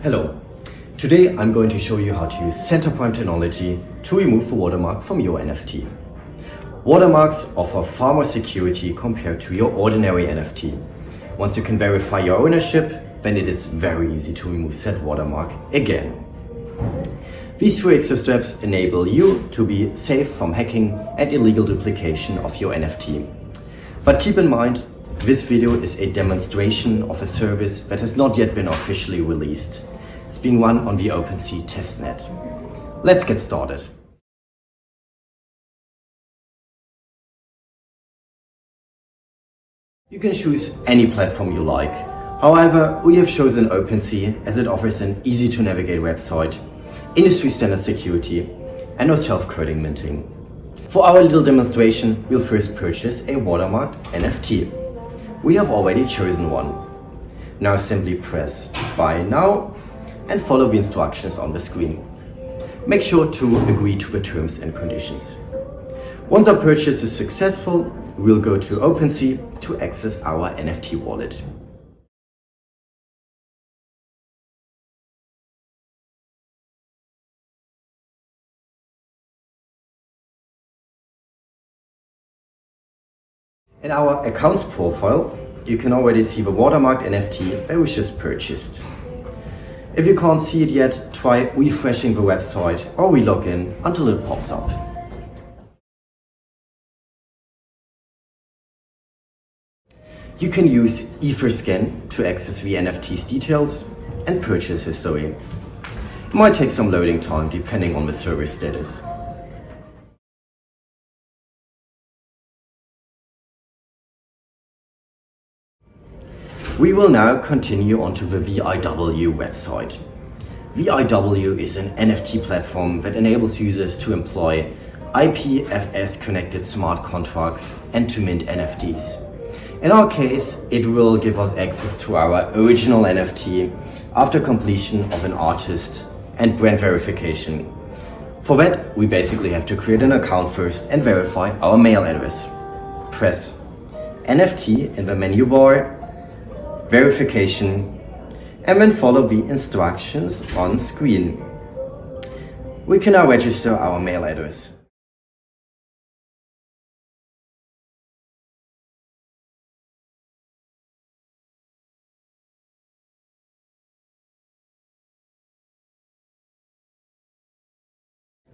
Hello. Today I'm going to show you how to use CenterPrime technology to remove the watermark from your NFT. Watermarks offer far more security compared to your ordinary NFT. Once you can verify your ownership, then it is very easy to remove said watermark again. These 3 extra steps enable you to be safe from hacking and illegal duplication of your NFT. But keep in mind, this video is a demonstration of a service that has not yet been officially released. It's being run on the OpenSea testnet. Let's get started. You can choose any platform you like. However, we have chosen OpenSea as it offers an easy to navigate website, industry standard security, and no self-coding minting. For our little demonstration, we'll first purchase a watermarked NFT. We have already chosen one. Now simply press Buy Now and follow the instructions on the screen. Make sure to agree to the terms and conditions. Once our purchase is successful, we'll go to OpenSea to access our NFT wallet. In our accounts profile, you can already see the watermarked NFT that we just purchased. If you can't see it yet, try refreshing the website or re-log in until it pops up. You can use Etherscan to access the NFT's details and purchase history. It might take some loading time depending on the server status. We will now continue onto the VIW website. VIW is an NFT platform that enables users to employ IPFS connected smart contracts and to mint NFTs. In our case, it will give us access to our original NFT after completion of an artist and brand verification. For that, we basically have to create an account first and verify our mail address. Press NFT in the menu bar, verification, and then follow the instructions on screen. We can now register our mail address.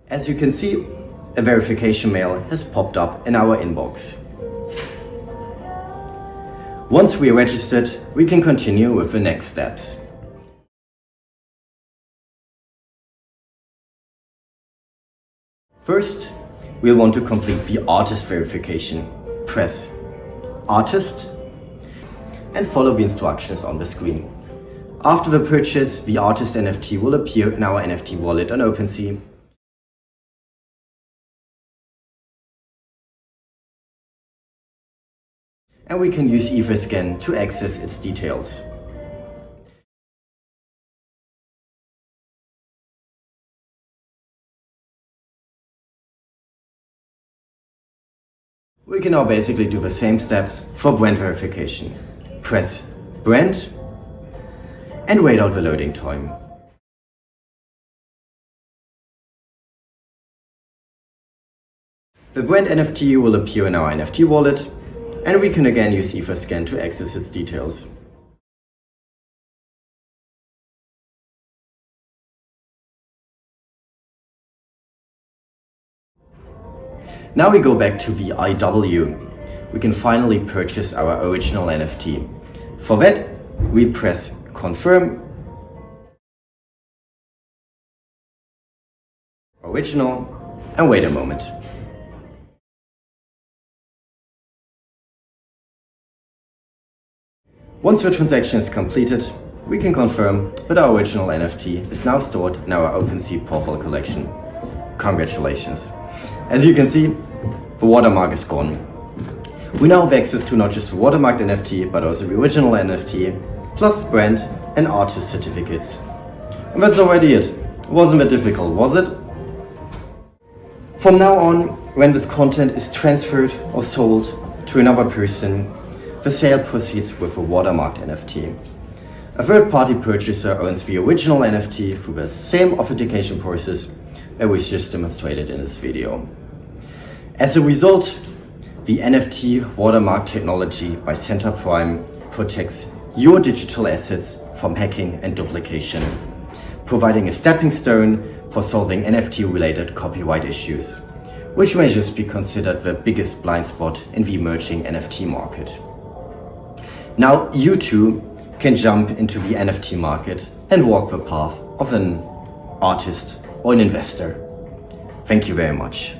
As you can see, a verification mail has popped up in our inbox. Once we are registered, we can continue with the next steps. First, we'll want to complete the artist verification. Press Artist and follow the instructions on the screen. After the purchase, the artist NFT will appear in our NFT wallet on OpenSea. And we can use Etherscan to access its details. We can now basically do the same steps for brand verification. Press Brand and wait out the loading time. The brand NFT will appear in our NFT wallet, and we can again use Etherscan to access its details. Now we go back to VIW. We can finally purchase our original NFT. For that, we press Confirm, Original, and wait a moment. Once the transaction is completed, we can confirm that our original NFT is now stored in our OpenSea profile collection. Congratulations! As you can see, the watermark is gone. We now have access to not just the watermarked NFT, but also the original NFT, plus brand and artist certificates. And that's already it. Wasn't that difficult, was it? From now on, when this content is transferred or sold to another person, the sale proceeds with a watermarked NFT. A third-party purchaser owns the original NFT through the same authentication process that was just demonstrated in this video. As a result, the NFT watermark technology by CenterPrime protects your digital assets from hacking and duplication, providing a stepping stone for solving NFT-related copyright issues, which may just be considered the biggest blind spot in the emerging NFT market. Now you too can jump into the NFT market and walk the path of an artist or an investor. Thank you very much.